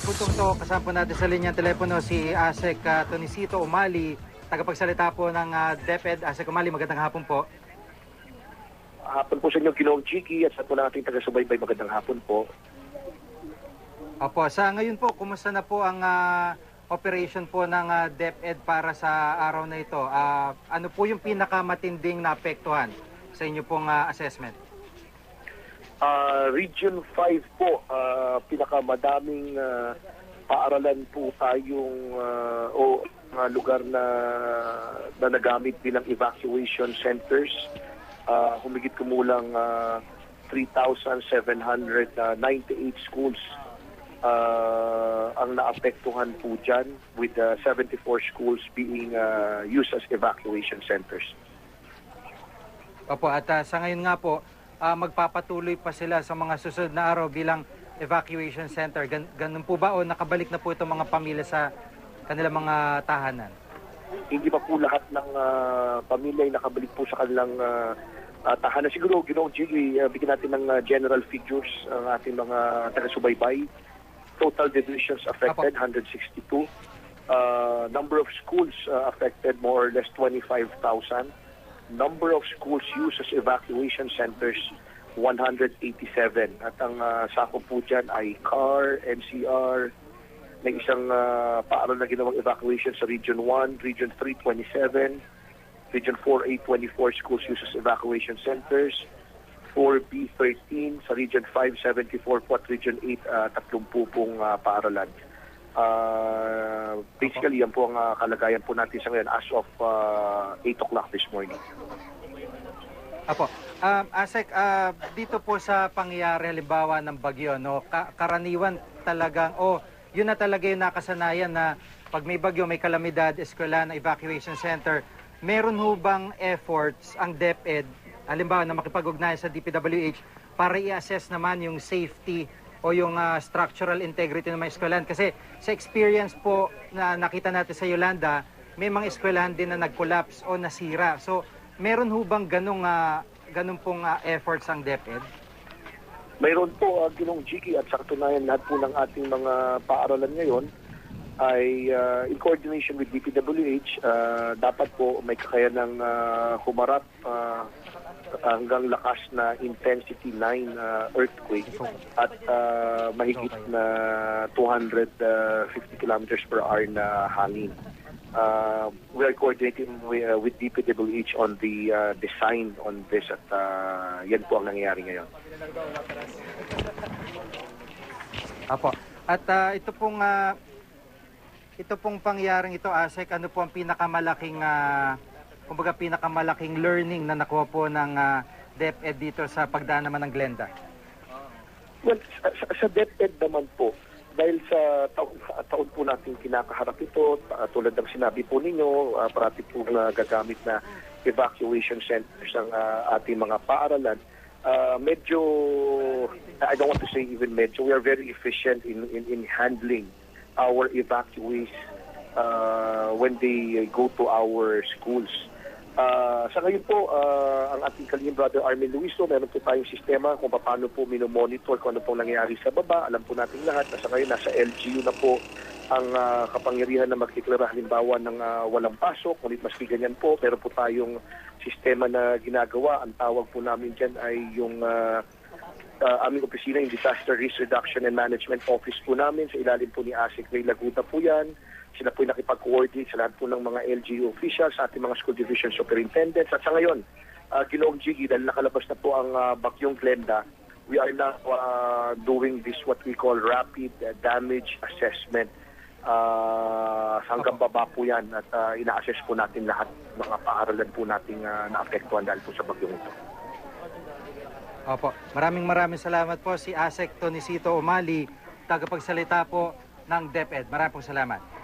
puntong to, kasama po natin sa linyang telepono si ASEC Tonisito Umali, tagapagsalita po ng DepEd. ASEC Umali, magandang hapon po. Hapon po sa inyo, Ginoong Chiki, at sa po nating taga-subaybay, magandang hapon po. Opo, sa ngayon po, kumusta na po ang operation po ng DepEd para sa araw na ito? Ano po yung pinakamatinding naapektuhan sa inyo pong assessment? Region 5 po, pinakamadaming paaralan po tayong lugar na nagamit bilang evacuation centers. Humigit kumulang 3,798 schools ang naapektuhan po dyan, with 74 schools being used as evacuation centers. Opo, at sa ngayon nga po, magpapatuloy pa sila sa mga susunod na araw bilang evacuation center. Ganun po ba o nakabalik na po itong mga pamilya sa kanilang mga tahanan? Hindi pa po lahat ng pamilya ay nakabalik po sa kanilang tahanan. Siguro, Ginoong Jiggy, bigyan natin ng general figures ang ating mga taga-subaybay. Total divisions affected, 162. Number of schools affected, more or less 25,000. Number of schools used as evacuation centers, 187. At ang sakop po dyan ay CAR, NCR, may isang paaral na ginawang evacuation sa Region 1, Region 3, 27, Region 4A, 24 schools used as evacuation centers, 4B, 13, sa Region 5, 74 po, at Region 8, 30 pong paaralan. Basically, yan po ang kalagayan po natin sa ngayon as of 8 o'clock this morning. Apo. ASEC, dito po sa pangyayari halimbawa ng bagyo, no, karaniwan talagang, yun na talaga yung nakasanayan na pag may bagyo, may kalamidad, eskwelahan, evacuation center, meron ho bang efforts ang DepEd, halimbawa na makipag-ugnayan sa DPWH, para i-assess naman yung safety o yung structural integrity ng mga eskwelahan? Kasi sa experience po na nakita natin sa Yolanda, may mga eskwelahan din na nag-collapse o nasira. So, meron ho bang ganung pong efforts ang DepEd? Mayroon po, Ginong Jiki, at sa katunayan lahat po ng ating mga paaralan ngayon ay in coordination with DPWH, dapat po may kakayanang humarap hanggang lakas na intensity 9 earthquake at mahigit na 250 kilometers per hour na hangin. We are coordinating with DPWH on the design on this, at yan po ang nangyayari ngayon. Apo. At ito pong pangyaring ito, ASEC, ano po ang pinakamalaking pinakamalaki learning na nakuha po ng DepEd dito sa pagdaan naman ng Glenda? Well, sa DepEd naman po, dahil sa taon po natin kinakaharap ito, tulad ng sinabi po ninyo, parati po gagamit na evacuation centers ang ating mga paaralan. Medyo, I don't want to say even medyo, we are very efficient in handling our evacuees when they go to our schools. Sa ngayon po, ang ating kalihim brother Armin Luiso, meron po tayong sistema kung paano po minomonitor kung ano pong nangyayari sa baba. Alam po natin lahat na sa ngayon nasa LGU na po ang kapangyarihan na magdeklara halimbawa ng walang pasok, ngunit maski ganyan po, pero po tayong sistema na ginagawa. Ang tawag po namin dyan ay yung aming opisina, yung Disaster Risk Reduction and Management Office po namin. Sa ilalim po ni ASEC Ray Laguta po yan. Sila po yung nakipag-coordinate sa lahat po ng mga LGU officials, sa ating mga school division superintendents. At sa ngayon, Ginoong Jiggy, dahil nakalabas na po ang bagyong Glenda, we are now doing this what we call rapid damage assessment. Hanggang baba po yan, at ina-assess po natin lahat mga paaralan po nating naapektuhan dahil po sa bagyong ito. Opo. Maraming salamat po si ASEC Tonisito Umali, tagapagsalita po ng DepEd. Maraming salamat.